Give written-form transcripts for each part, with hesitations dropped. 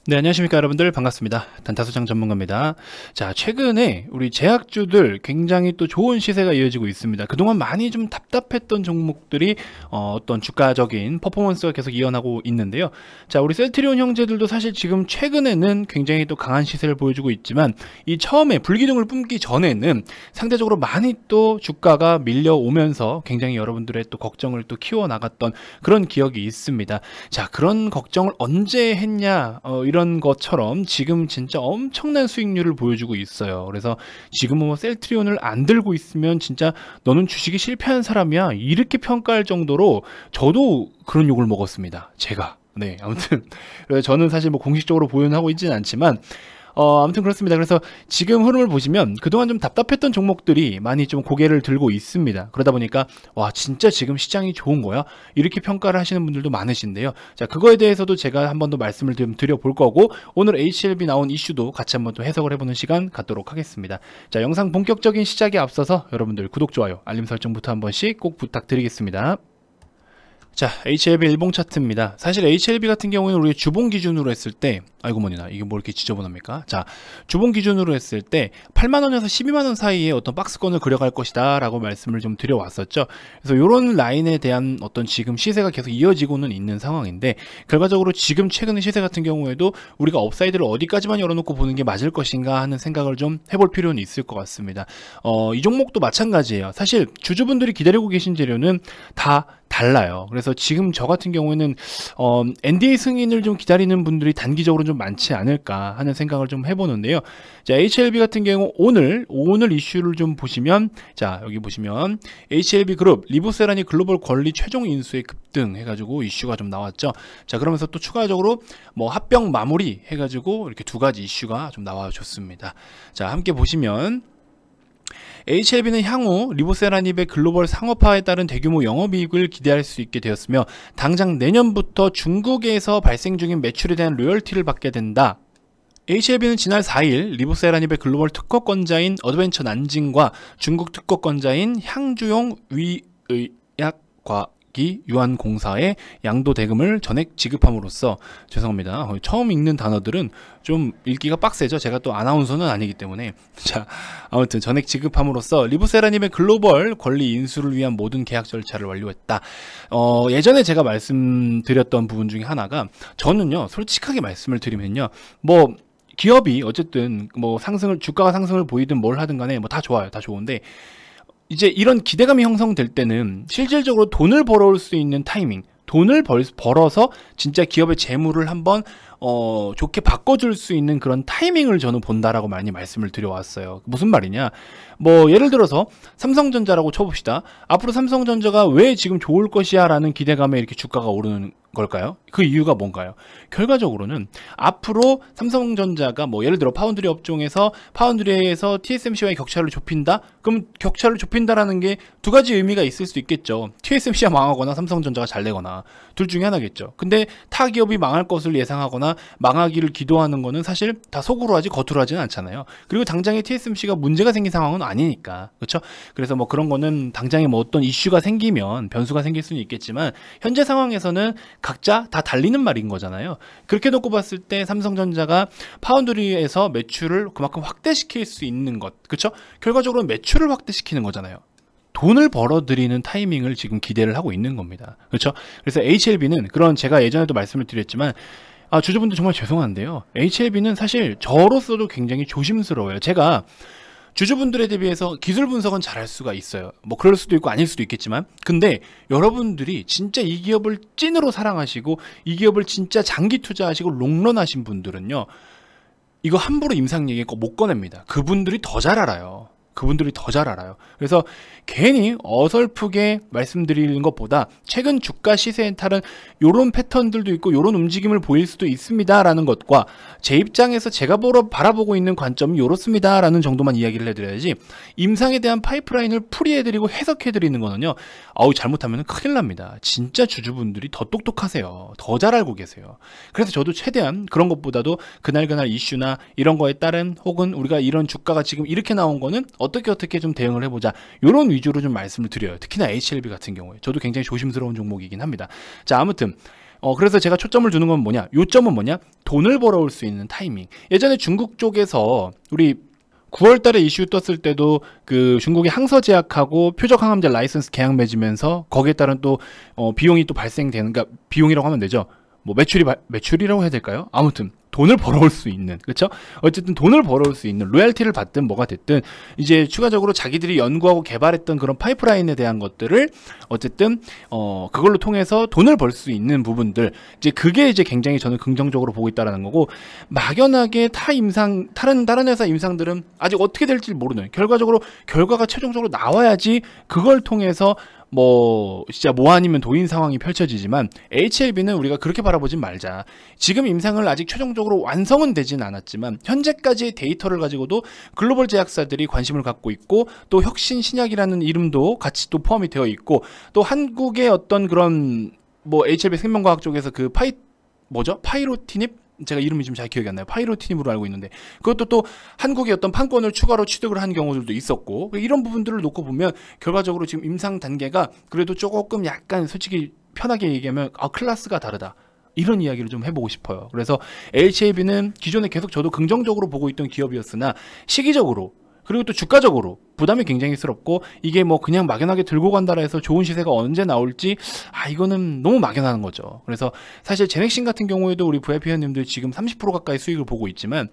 네, 안녕하십니까 여러분들, 반갑습니다. 단타소장 전문가입니다. 자, 최근에 우리 제약주들 굉장히 또 좋은 시세가 이어지고 있습니다. 그동안 많이 좀 답답했던 종목들이 어떤 주가적인 퍼포먼스가 계속 이어나고 있는데요. 자, 우리 셀트리온 형제들도 사실 지금 최근에는 굉장히 또 강한 시세를 보여주고 있지만, 이 처음에 불기둥을 뿜기 전에는 상대적으로 많이 또 주가가 밀려오면서 굉장히 여러분들의 또 걱정을 또 키워나갔던 그런 기억이 있습니다. 자, 그런 걱정을 언제 했냐, 이런 것처럼 지금 진짜 엄청난 수익률을 보여주고 있어요. 그래서 지금 뭐 셀트리온을 안 들고 있으면 진짜 너는 주식이 실패한 사람이야, 이렇게 평가할 정도로 저도 그런 욕을 먹었습니다, 제가. 네, 아무튼 저는 사실 뭐 공식적으로 보유하고 있지는 않지만 아무튼 그렇습니다. 그래서 지금 흐름을 보시면 그동안 좀 답답했던 종목들이 많이 좀 고개를 들고 있습니다. 그러다 보니까 와, 진짜 지금 시장이 좋은 거야? 이렇게 평가를 하시는 분들도 많으신데요. 자, 그거에 대해서도 제가 한 번 더 말씀을 좀 드려볼 거고, 오늘 HLB 나온 이슈도 같이 한번 또 해석을 해보는 시간 갖도록 하겠습니다. 자, 영상 본격적인 시작에 앞서서 여러분들 구독, 좋아요, 알림 설정부터 한 번씩 꼭 부탁드리겠습니다. 자, HLB 일봉 차트입니다. 사실 HLB 같은 경우에는 우리 주봉 기준으로 했을 때, 아이고 머니나, 이게 뭐 이렇게 지저분합니까? 자, 주봉 기준으로 했을 때 8만원에서 12만원 사이에 어떤 박스권을 그려갈 것이다 라고 말씀을 좀 드려왔었죠. 그래서 이런 라인에 대한 어떤 지금 시세가 계속 이어지고는 있는 상황인데, 결과적으로 지금 최근의 시세 같은 경우에도 우리가 업사이드를 어디까지만 열어놓고 보는 게 맞을 것인가 하는 생각을 좀 해볼 필요는 있을 것 같습니다. 이 종목도 마찬가지예요. 사실 주주분들이 기다리고 계신 재료는 다 달라요. 그래서 지금 저 같은 경우에는 NDA 승인을 좀 기다리는 분들이 단기적으로 좀 많지 않을까 하는 생각을 좀 해보는데요. 자, HLB 같은 경우 오늘 이슈를 좀 보시면, 자, 여기 보시면 HLB 그룹 리보세라니 글로벌 권리 최종 인수에 급등 해가지고 이슈가 좀 나왔죠. 자, 그러면서 또 추가적으로 뭐 합병 마무리 해가지고 이렇게 두 가지 이슈가 좀 나와줬습니다. 자, 함께 보시면 HLB는 향후 리보세라닙의 글로벌 상업화에 따른 대규모 영업이익을 기대할 수 있게 되었으며, 당장 내년부터 중국에서 발생 중인 매출에 대한 로열티를 받게 된다. HLB는 지난 4일 리보세라닙의 글로벌 특허권자인 어드벤처 난징과 중국 특허권자인 향주용 위의약과 유한공사에 양도 대금을 전액 지급함으로써, 죄송합니다, 처음 읽는 단어들은 좀 읽기가 빡세죠. 제가 또 아나운서는 아니기 때문에. 자, 아무튼 전액 지급함으로써 리보세라님의 글로벌 권리 인수를 위한 모든 계약 절차를 완료했다. 예전에 제가 말씀드렸던 부분 중에 하나가, 저는요, 솔직하게 말씀을 드리면요, 뭐 기업이 어쨌든 뭐 주가가 상승을 보이든 뭘 하든 간에 뭐 다 좋아요, 다 좋은데, 이제 이런 기대감이 형성될 때는 실질적으로 돈을 벌어올 수 있는 타이밍, 돈을 벌어서 진짜 기업의 재물을 한번 좋게 바꿔줄 수 있는 그런 타이밍을 저는 본다라고 많이 말씀을 드려왔어요. 무슨 말이냐, 뭐 예를 들어서 삼성전자라고 쳐봅시다. 앞으로 삼성전자가 왜 지금 좋을 것이야 라는 기대감에 이렇게 주가가 오르는 걸까요? 그 이유가 뭔가요? 결과적으로는 앞으로 삼성전자가 뭐 예를 들어 파운드리 업종에서 파운드리에서 TSMC와의 격차를 좁힌다? 그럼 격차를 좁힌다라는 게 두 가지 의미가 있을 수 있겠죠. TSMC가 망하거나 삼성전자가 잘 되거나, 둘 중에 하나겠죠. 근데 타 기업이 망할 것을 예상하거나 망하기를 기도하는 거는 사실 다 속으로 하지 겉으로 하지는 않잖아요. 그리고 당장에 TSMC가 문제가 생긴 상황은 아니니까, 그렇죠? 그래서 뭐 그런 거는 당장에 뭐 어떤 이슈가 생기면 변수가 생길 수는 있겠지만, 현재 상황에서는 각자 다 달리는 말인 거잖아요. 그렇게 놓고 봤을 때 삼성전자가 파운드리에서 매출을 그만큼 확대시킬 수 있는 것, 그렇죠? 결과적으로 매출을 확대시키는 거잖아요. 돈을 벌어들이는 타이밍을 지금 기대를 하고 있는 겁니다. 그렇죠? 그래서 HLB는 그런, 제가 예전에도 말씀을 드렸지만, 주주분들 정말 죄송한데요, HLB는 사실 저로서도 굉장히 조심스러워요. 제가 주주분들에 대비해서 기술 분석은 잘할 수가 있어요. 뭐 그럴 수도 있고 아닐 수도 있겠지만, 근데 여러분들이 진짜 이 기업을 찐으로 사랑하시고 이 기업을 진짜 장기 투자하시고 롱런 하신 분들은요, 이거 함부로 임상 얘기 못 꺼냅니다. 그분들이 더 잘 알아요. 그분들이 더 잘 알아요. 그래서 괜히 어설프게 말씀드리는 것보다 최근 주가 시세에 따른 요런 패턴들도 있고 요런 움직임을 보일 수도 있습니다 라는 것과, 제 입장에서 제가 바라보고 있는 관점이 요렇습니다 라는 정도만 이야기를 해드려야지, 임상에 대한 파이프라인을 풀이해드리고 해석해드리는 거는요, 잘못하면 큰일 납니다. 진짜 주주분들이 더 똑똑하세요. 더 잘 알고 계세요. 그래서 저도 최대한 그런 것보다도 그날 이슈나 이런 거에 따른, 혹은 우리가 이런 주가가 지금 이렇게 나온 거는 어떻게 좀 대응을 해보자, 이런 위주로 좀 말씀을 드려요. 특히나 HLB 같은 경우에 저도 굉장히 조심스러운 종목이긴 합니다. 자, 아무튼 그래서 제가 초점을 두는 건 뭐냐? 요점은 뭐냐? 돈을 벌어올 수 있는 타이밍. 예전에 중국 쪽에서 우리 9월 달에 이슈 떴을 때도 그 중국이 항서제약하고 표적항암제 라이선스 계약 맺으면서 거기에 따른 또 비용이 또 발생되는, 그러니까 비용이라고 하면 되죠. 뭐 매출이라고 해야 될까요? 아무튼 돈을 벌어올 수 있는, 그렇죠? 어쨌든 돈을 벌어올 수 있는 로열티를 받든 뭐가 됐든 이제 추가적으로 자기들이 연구하고 개발했던 그런 파이프라인에 대한 것들을 어쨌든 그걸로 통해서 돈을 벌 수 있는 부분들, 이제 그게 이제 굉장히 저는 긍정적으로 보고 있다라는 거고, 막연하게 다른 회사 임상들은 아직 어떻게 될지 모르는, 결과적으로 결과가 최종적으로 나와야지 그걸 통해서 뭐 진짜 뭐 아니면 도인 상황이 펼쳐지지만, HLB는 우리가 그렇게 바라보진 말자. 지금 임상을 아직 최종적으로 완성은 되진 않았지만 현재까지의 데이터를 가지고도 글로벌 제약사들이 관심을 갖고 있고, 또 혁신 신약이라는 이름도 같이 또 포함이 되어 있고, 또 한국의 어떤 그런 뭐 HLB 생명과학 쪽에서 그 파이로티닙, 제가 이름이 좀 잘 기억이 안 나요. 파이로티닙으로 알고 있는데 그것도 또 한국의 어떤 판권을 추가로 취득을 한 경우들도 있었고, 이런 부분들을 놓고 보면 결과적으로 지금 임상 단계가 그래도 조금 약간 솔직히 편하게 얘기하면 클래스가 다르다, 이런 이야기를 좀 해보고 싶어요. 그래서 HAB는 기존에 계속 저도 긍정적으로 보고 있던 기업이었으나 시기적으로 그리고 또 주가적으로 부담이 굉장히 스럽고, 이게 뭐 그냥 막연하게 들고 간다라 해서 좋은 시세가 언제 나올지 이거는 너무 막연한 거죠. 그래서 사실 제넥신 같은 경우에도 우리 VIP 회원님들 지금 30% 가까이 수익을 보고 있지만,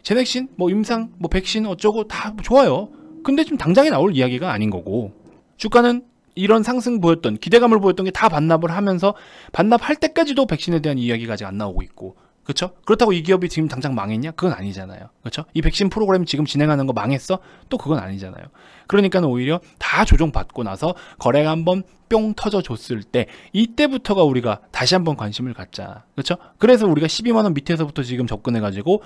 제넥신 뭐 임상 뭐 백신 어쩌고 다 좋아요. 근데 지금 당장에 나올 이야기가 아닌 거고, 주가는 이런 상승 보였던, 기대감을 보였던 게 다 반납을 하면서 반납할 때까지도 백신에 대한 이야기가 아직 안 나오고 있고, 그렇죠? 그렇다고 이 기업이 지금 당장 망했냐? 그건 아니잖아요. 그렇죠? 이 백신 프로그램 지금 진행하는 거 망했어? 또 그건 아니잖아요. 그러니까는 오히려 다 조정받고 나서 거래가 한번 뿅 터져 줬을 때, 이때부터가 우리가 다시 한번 관심을 갖자. 그렇죠? 그래서 우리가 12만 원 밑에서부터 지금 접근해 가지고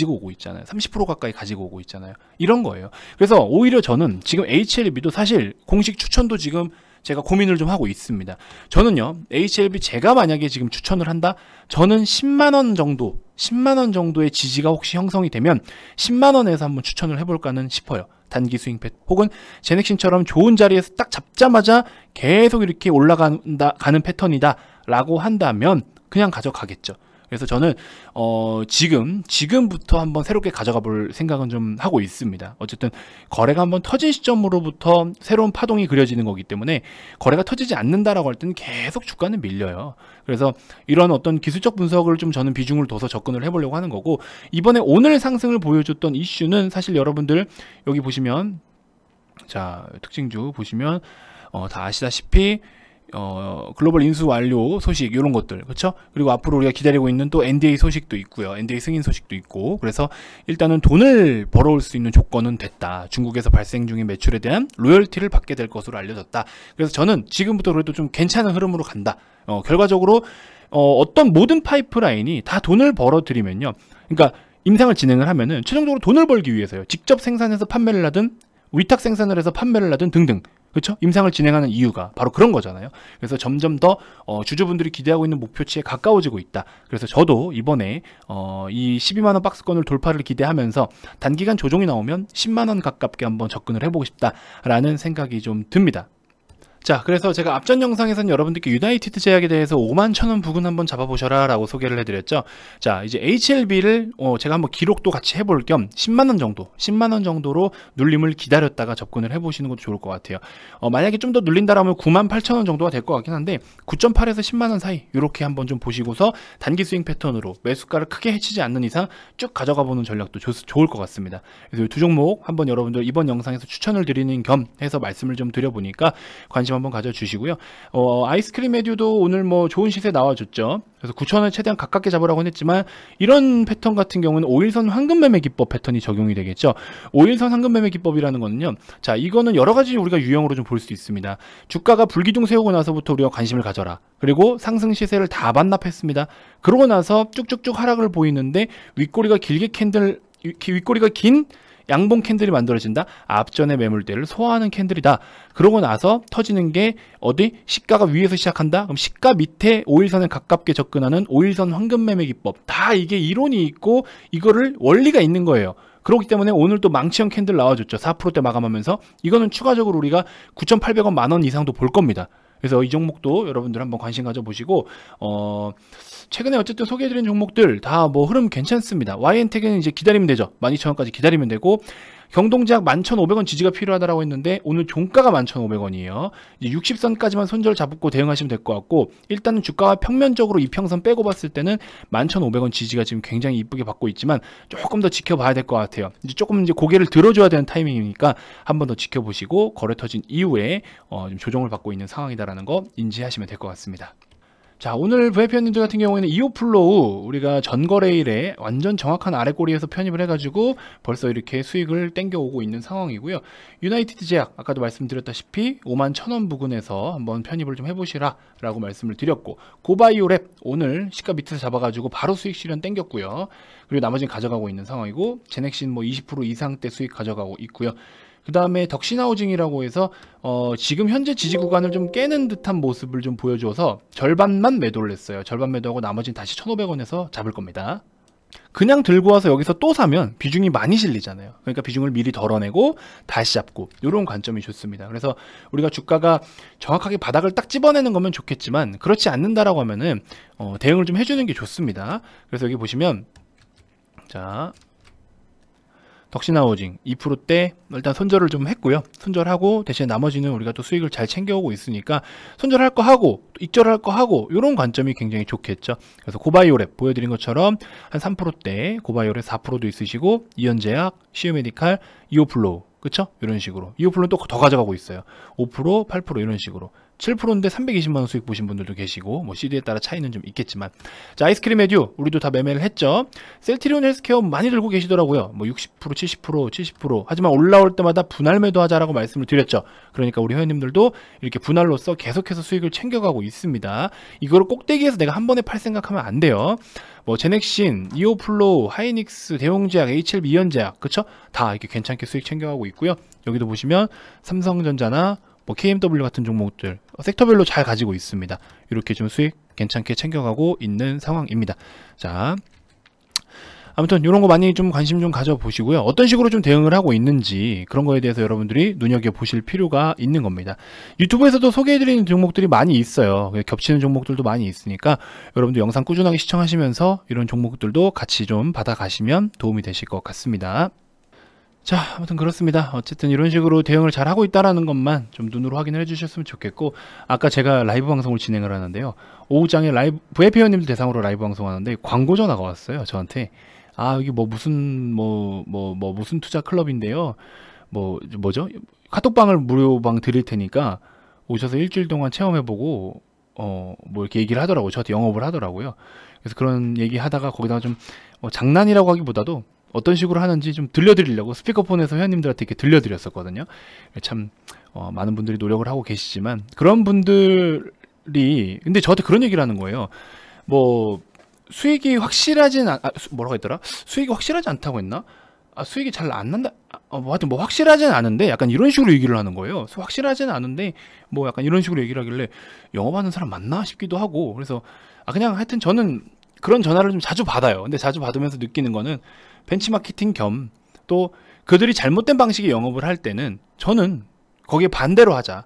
오고 있잖아요. 30% 가까이 가지고 오고 있잖아요. 이런 거예요. 그래서 오히려 저는 지금 HLB도 사실 공식 추천도 지금 제가 고민을 좀 하고 있습니다. 저는요, HLB 제가 만약에 지금 추천을 한다? 저는 10만원 정도, 10만원 정도의 지지가 혹시 형성이 되면 10만원에서 한번 추천을 해볼까는 싶어요. 단기 스윙 패턴, 혹은 제넥신처럼 좋은 자리에서 딱 잡자마자 계속 이렇게 가는 패턴이다 라고 한다면 그냥 가져가겠죠. 그래서 저는 지금부터 한번 새롭게 가져가 볼 생각은 좀 하고 있습니다. 어쨌든 거래가 한번 터진 시점으로부터 새로운 파동이 그려지는 거기 때문에, 거래가 터지지 않는다라고 할 때는 계속 주가는 밀려요. 그래서 이런 어떤 기술적 분석을 좀 저는 비중을 둬서 접근을 해보려고 하는 거고, 이번에 오늘 상승을 보여줬던 이슈는 사실 여러분들 여기 보시면, 자 특징주 보시면 다 아시다시피 글로벌 인수 완료 소식, 이런 것들, 그렇죠? 그리고 앞으로 우리가 기다리고 있는 또 NDA 소식도 있고요. NDA 승인 소식도 있고, 그래서 일단은 돈을 벌어올 수 있는 조건은 됐다. 중국에서 발생 중인 매출에 대한 로열티를 받게 될 것으로 알려졌다. 그래서 저는 지금부터 그래도 좀 괜찮은 흐름으로 간다. 결과적으로 어떤 모든 파이프라인이 다 돈을 벌어들이면요, 그러니까 임상을 진행을 하면은 최종적으로 돈을 벌기 위해서요, 직접 생산해서 판매를 하든 위탁 생산을 해서 판매를 하든 등등, 그렇죠? 임상을 진행하는 이유가 바로 그런 거잖아요. 그래서 점점 더 주주분들이 기대하고 있는 목표치에 가까워지고 있다. 그래서 저도 이번에 이 12만원 박스권을 돌파를 기대하면서 단기간 조정이 나오면 10만원 가깝게 한번 접근을 해보고 싶다라는 생각이 좀 듭니다. 자, 그래서 제가 앞전 영상에서는 여러분들께 유나이티드 제약에 대해서 51,000원 부근 한번 잡아보셔라 라고 소개를 해드렸죠. 자, 이제 HLB를 제가 한번 기록도 같이 해볼 겸 10만원 정도, 10만원 정도로 눌림을 기다렸다가 접근을 해보시는 것도 좋을 것 같아요. 만약에 좀 더 눌린다라면 98,000원 정도가 될 것 같긴 한데, 9.8에서 10만원 사이 이렇게 한번 좀 보시고서 단기 스윙 패턴으로 매수가를 크게 해치지 않는 이상 쭉 가져가 보는 전략도 좋을 것 같습니다. 그래서 이 두 종목 한번 여러분들 이번 영상에서 추천을 드리는 겸 해서 말씀을 좀 드려보니까 관심 한번 가져주시고요. 아이스크림 에듀도 오늘 뭐 좋은 시세 나와줬죠. 그래서 9,000원 최대한 가깝게 잡으라고 했지만, 이런 패턴 같은 경우는 5일선 황금매매 기법 패턴이 적용이 되겠죠. 5일선 황금매매 기법이라는 거는요, 자 이거는 여러 가지 우리가 유형으로 좀 볼 수 있습니다. 주가가 불기둥 세우고 나서부터 우리가 관심을 가져라. 그리고 상승 시세를 다 반납했습니다. 그러고 나서 쭉쭉쭉 하락을 보이는데 윗꼬리가 긴 양봉 캔들이 만들어진다. 앞전의 매물대를 소화하는 캔들이다. 그러고 나서 터지는 게 어디? 시가가 위에서 시작한다. 그럼 시가 밑에 5일선에 가깝게 접근하는 5일선 황금매매 기법. 다 이게 이론이 있고 이거를 원리가 있는 거예요. 그렇기 때문에 오늘 또 망치형 캔들 나와줬죠. 4%대 마감하면서. 이거는 추가적으로 우리가 9,800원 만원 이상도 볼 겁니다. 그래서 이 종목도 여러분들 한번 관심 가져보시고 최근에 어쨌든 소개해드린 종목들 다 뭐 흐름 괜찮습니다. YN텍은 이제 기다리면 되죠. 12,000원까지 기다리면 되고, 경동제약 11,500원 지지가 필요하다라고 했는데 오늘 종가가 11,500원이에요. 이제 60선까지만 손절 잡고 대응하시면 될 것 같고, 일단은 주가가 평면적으로 이평선 빼고 봤을 때는 11,500원 지지가 지금 굉장히 이쁘게 받고 있지만 조금 더 지켜봐야 될 것 같아요. 이제 조금 이제 고개를 들어줘야 되는 타이밍이니까 한 번 더 지켜보시고, 거래 터진 이후에 좀 조정을 받고 있는 상황이다라는 거 인지하시면 될 것 같습니다. 자, 오늘 VIP원님들 같은 경우에는 이오플로우 우리가 전거래일에 완전 정확한 아래꼬리에서 편입을 해가지고 벌써 이렇게 수익을 땡겨오고 있는 상황이고요. 유나이티드 제약 아까도 말씀드렸다시피 51,000원 부근에서 한번 편입을 좀 해보시라 라고 말씀을 드렸고, 고바이오랩 오늘 시가 밑에서 잡아가지고 바로 수익 실현 땡겼고요. 그리고 나머지는 가져가고 있는 상황이고, 제넥신 뭐 20% 이상대 수익 가져가고 있고요. 그 다음에 덕신하우징이라고 해서 지금 현재 지지 구간을 좀 깨는 듯한 모습을 좀 보여줘서 절반만 매도를 했어요. 절반 매도하고 나머지는 다시 1,500원에서 잡을 겁니다. 그냥 들고 와서 여기서 또 사면 비중이 많이 실리잖아요. 그러니까 비중을 미리 덜어내고 다시 잡고, 이런 관점이 좋습니다. 그래서 우리가 주가가 정확하게 바닥을 딱 집어내는 거면 좋겠지만, 그렇지 않는다라고 하면은 대응을 좀 해주는 게 좋습니다. 그래서 여기 보시면, 자, 덕신하우징 2%대 일단 손절을 좀 했고요. 손절하고 대신 나머지는 우리가 또 수익을 잘 챙겨오고 있으니까 손절할 거 하고 익절할 거 하고, 이런 관점이 굉장히 좋겠죠. 그래서 고바이오랩 보여드린 것처럼 한 3%대 고바이오랩 4%도 있으시고, 이현제약, 시우메디칼, 이오플로우, 그쵸? 이런 식으로. 이오플로우는 또 더 가져가고 있어요. 5%, 8% 이런 식으로. 7%인데 320만원 수익 보신 분들도 계시고, 뭐 CD에 따라 차이는 좀 있겠지만. 자, 아이스크림 에듀 우리도 다 매매를 했죠. 셀트리온 헬스케어 많이 들고 계시더라고요. 뭐 60%, 70%, 70%. 하지만 올라올 때마다 분할 매도하자라고 말씀을 드렸죠. 그러니까 우리 회원님들도 이렇게 분할로서 계속해서 수익을 챙겨가고 있습니다. 이거를 꼭대기에서 내가 한 번에 팔 생각하면 안 돼요. 뭐 제넥신, 이오플로우, 하이닉스, 대웅제약, HLB, 이현제약, 그쵸? 다 이렇게 괜찮게 수익 챙겨가고 있고요. 여기도 보시면 삼성전자나 뭐 KMW 같은 종목들 섹터별로 잘 가지고 있습니다. 이렇게 좀 수익 괜찮게 챙겨가고 있는 상황입니다. 자, 아무튼 이런 거 많이 좀 관심 좀 가져보시고요. 어떤 식으로 좀 대응을 하고 있는지 그런 거에 대해서 여러분들이 눈여겨보실 필요가 있는 겁니다. 유튜브에서도 소개해드리는 종목들이 많이 있어요. 겹치는 종목들도 많이 있으니까 여러분들 영상 꾸준하게 시청하시면서 이런 종목들도 같이 좀 받아가시면 도움이 되실 것 같습니다. 자, 아무튼 그렇습니다. 어쨌든 이런 식으로 대응을 잘 하고 있다라는 것만 좀 눈으로 확인을 해주셨으면 좋겠고, 아까 제가 라이브 방송을 진행을 하는데요. 오후장에 라이브 VIP 회원님들 대상으로 라이브 방송하는데 광고 전화가 왔어요. 저한테. 아, 여기 뭐 무슨 무슨 투자 클럽인데요. 뭐죠? 카톡방을 무료방 드릴 테니까 오셔서 일주일 동안 체험해보고 뭐 이렇게 얘기를 하더라고요. 저한테 영업을 하더라고요. 그래서 그런 얘기 하다가 거기다가 좀 장난이라고 하기보다도 어떤 식으로 하는지 좀 들려드리려고 스피커폰에서 회원님들한테 이렇게 들려드렸었거든요. 참 많은 분들이 노력을 하고 계시지만, 그런 분들이 근데 저한테 그런 얘기를 하는 거예요. 뭐 수익이 확실하진 뭐라고 했더라? 수익이 확실하지 않다고 했나? 수익이 잘 안 난다. 뭐 하여튼 뭐 확실하진 않은데 약간 이런 식으로 얘기를 하는 거예요. 확실하진 않은데 뭐 약간 이런 식으로 얘기를 하길래 영업하는 사람 맞나 싶기도 하고, 그래서 그냥 하여튼 저는 그런 전화를 좀 자주 받아요. 근데 자주 받으면서 느끼는 거는 벤치마케팅 겸 또 그들이 잘못된 방식의 영업을 할 때는 저는 거기에 반대로 하자.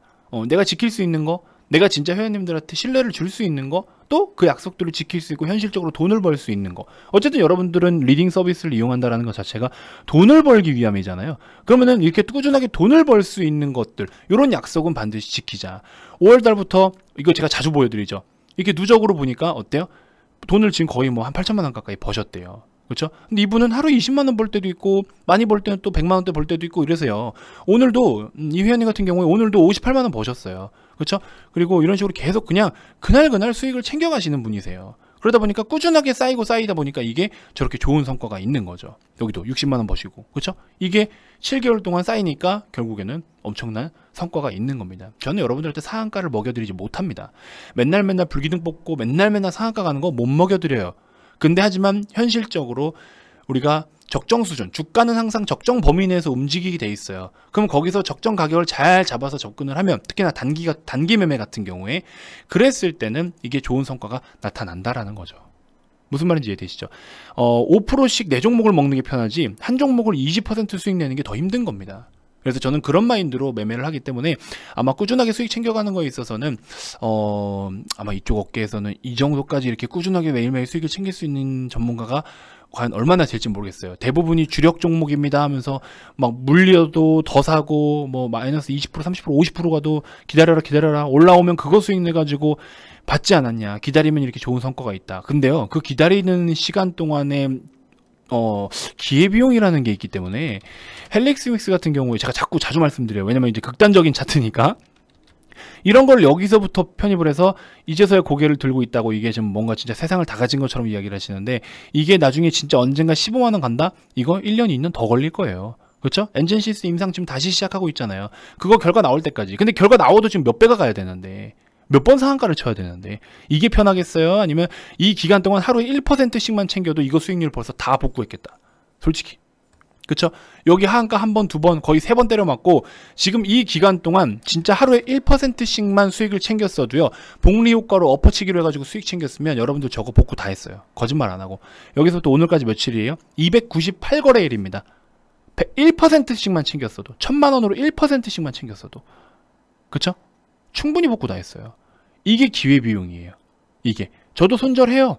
내가 지킬 수 있는 거, 내가 진짜 회원님들한테 신뢰를 줄 수 있는 거, 또 그 약속들을 지킬 수 있고 현실적으로 돈을 벌 수 있는 거. 어쨌든 여러분들은 리딩 서비스를 이용한다는 것 자체가 돈을 벌기 위함이잖아요. 그러면은 이렇게 꾸준하게 돈을 벌 수 있는 것들, 이런 약속은 반드시 지키자. 5월달부터 이거 제가 자주 보여드리죠. 이렇게 누적으로 보니까 어때요? 돈을 지금 거의 뭐 한 8천만 원 가까이 버셨대요. 그렇죠? 근데 이분은 하루 20만 원 벌 때도 있고, 많이 벌 때는 또 100만 원대 벌 때도 있고 이래서요. 오늘도 이 회원님 같은 경우에 오늘도 58만 원 버셨어요. 그렇죠? 그리고 이런 식으로 계속 그냥 그날 수익을 챙겨 가시는 분이세요. 그러다 보니까 꾸준하게 쌓이다 보니까 이게 저렇게 좋은 성과가 있는 거죠. 여기도 60만 원 버시고, 그렇죠? 이게 7개월 동안 쌓이니까 결국에는 엄청난 성과가 있는 겁니다. 저는 여러분들한테 상한가를 먹여드리지 못합니다. 맨날 불기둥 뽑고 맨날 상한가 가는 거 못 먹여드려요. 근데 하지만 현실적으로 우리가 적정 수준, 주가는 항상 적정 범위 내에서 움직이게 돼 있어요. 그럼 거기서 적정 가격을 잘 잡아서 접근을 하면, 특히나 단기 매매 같은 경우에 그랬을 때는 이게 좋은 성과가 나타난다라는 거죠. 무슨 말인지 이해되시죠? 5%씩 4종목을 먹는 게 편하지 한 종목을 20% 수익 내는 게 더 힘든 겁니다. 그래서 저는 그런 마인드로 매매를 하기 때문에 아마 꾸준하게 수익 챙겨가는 거에 있어서는 아마 이쪽 업계에서는 이 정도까지 이렇게 꾸준하게 매일매일 수익을 챙길 수 있는 전문가가 과연 얼마나 될지 모르겠어요. 대부분이 주력 종목입니다 하면서 막 물려도 더 사고 뭐 마이너스 20%, 30%, 50% 가도 기다려라 올라오면 그거 수익 내가지고 받지 않았냐, 기다리면 이렇게 좋은 성과가 있다. 근데요, 그 기다리는 시간 동안에 기회비용이라는 게 있기 때문에 헬릭스 믹스 같은 경우에 제가 자주 말씀드려요. 왜냐면 이제 극단적인 차트니까 이런 걸 여기서부터 편입을 해서 이제서야 고개를 들고 있다고, 이게 지금 뭔가 진짜 세상을 다 가진 것처럼 이야기를 하시는데, 이게 나중에 진짜 언젠가 15만원 간다? 이거 1년, 2년 더 걸릴 거예요. 그렇죠? 엔진시스 임상 지금 다시 시작하고 있잖아요. 그거 결과 나올 때까지. 근데 결과 나와도 지금 몇 배가 가야 되는데, 몇 번 상한가를 쳐야 되는데, 이게 편하겠어요? 아니면 이 기간 동안 하루에 1%씩만 챙겨도 이거 수익률 벌써 다 복구했겠다. 솔직히. 그쵸? 여기 하한가 한 번, 두 번, 거의 세 번 때려 맞고, 지금 이 기간 동안 진짜 하루에 1%씩만 수익을 챙겼어도요, 복리 효과로 엎어치기로 해가지고 수익 챙겼으면 여러분들 저거 복구 다 했어요. 거짓말 안 하고. 여기서부터 오늘까지 며칠이에요? 298거래일입니다. 1%씩만 챙겼어도, 1000만원으로 1%씩만 챙겼어도. 그쵸? 충분히 복구 다 했어요. 이게 기회비용이에요. 이게. 저도 손절해요.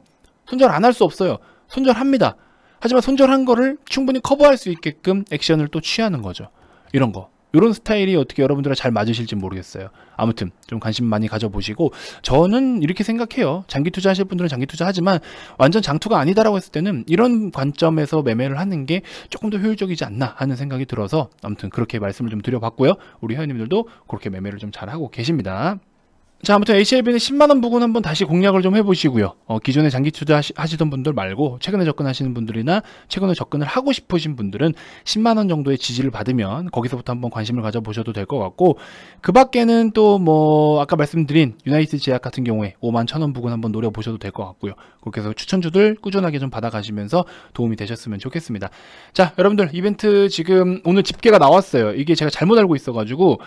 손절 안 할 수 없어요. 손절합니다. 하지만 손절한 거를 충분히 커버할 수 있게끔 액션을 또 취하는 거죠. 이런 거. 이런 스타일이 어떻게 여러분들과 잘 맞으실지 모르겠어요. 아무튼 좀 관심 많이 가져보시고, 저는 이렇게 생각해요. 장기 투자하실 분들은 장기 투자하지만 완전 장투가 아니다라고 했을 때는 이런 관점에서 매매를 하는 게 조금 더 효율적이지 않나 하는 생각이 들어서 아무튼 그렇게 말씀을 좀 드려봤고요. 우리 회원님들도 그렇게 매매를 좀 잘하고 계십니다. 자, 아무튼 HLB는 10만원 부근 한번 다시 공략을 좀 해보시고요. 기존에 장기 투자 하시던 분들 말고 최근에 접근하시는 분들이나 최근에 접근을 하고 싶으신 분들은 10만원 정도의 지지를 받으면 거기서부터 한번 관심을 가져보셔도 될 것 같고, 그 밖에는 또 뭐 아까 말씀드린 유나이트 제약 같은 경우에 51,000원 부근 한번 노려보셔도 될 것 같고요. 그렇게 해서 추천주들 꾸준하게 좀 받아가시면서 도움이 되셨으면 좋겠습니다. 자, 여러분들 이벤트 지금 오늘 집계가 나왔어요. 이게 제가 잘못 알고 있어가지고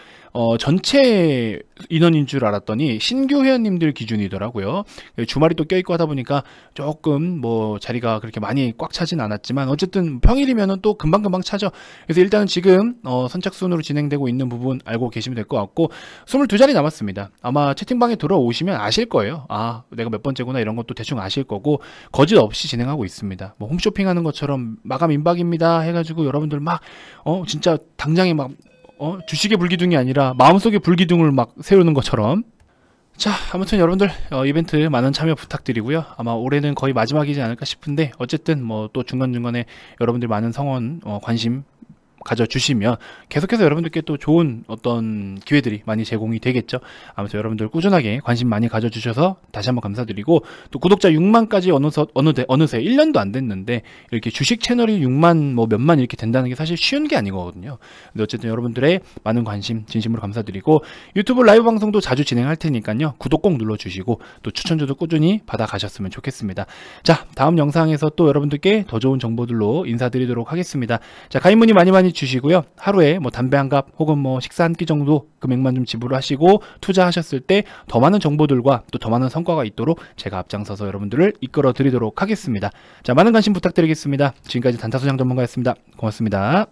전체 인원인 줄 알았더니 신규 회원님들 기준이더라고요. 주말이 또 껴있고 하다 보니까 조금 뭐 자리가 그렇게 많이 꽉 차진 않았지만 어쨌든 평일이면은 또 금방금방 차죠. 그래서 일단은 지금 선착순으로 진행되고 있는 부분 알고 계시면 될 것 같고, 22자리 남았습니다. 아마 채팅방에 들어오시면 아실 거예요. 아, 내가 몇 번째구나 이런 것도 대충 아실 거고, 거짓 없이 진행하고 있습니다. 뭐 홈쇼핑 하는 것처럼 마감 임박입니다 해가지고 여러분들 막 진짜 당장에 막 주식의 불기둥이 아니라 마음속의 불기둥을 막 세우는 것처럼. 자, 아무튼 여러분들 이벤트 많은 참여 부탁드리고요. 아마 올해는 거의 마지막이지 않을까 싶은데, 어쨌든 뭐 또 중간중간에 여러분들 많은 성원 관심 가져주시면 계속해서 여러분들께 또 좋은 어떤 기회들이 많이 제공이 되겠죠. 아무튼 여러분들 꾸준하게 관심 많이 가져주셔서 다시 한번 감사드리고, 또 구독자 6만까지 어느새 1년도 안 됐는데 이렇게 주식 채널이 6만 뭐 몇만 이렇게 된다는 게 사실 쉬운 게 아니거든요. 근데 어쨌든 여러분들의 많은 관심 진심으로 감사드리고, 유튜브 라이브 방송도 자주 진행할 테니까요. 구독 꼭 눌러주시고 또 추천주도 꾸준히 받아가셨으면 좋겠습니다. 자, 다음 영상에서 또 여러분들께 더 좋은 정보들로 인사드리도록 하겠습니다. 자, 가입 문의 많이 주시고요. 하루에 뭐 담배 한 갑 혹은 뭐 식사 한 끼 정도 금액만 좀 지불하시고 투자하셨을 때 더 많은 정보들과 또 더 많은 성과가 있도록 제가 앞장서서 여러분들을 이끌어 드리도록 하겠습니다. 자, 많은 관심 부탁드리겠습니다. 지금까지 단타소장 전문가였습니다. 고맙습니다.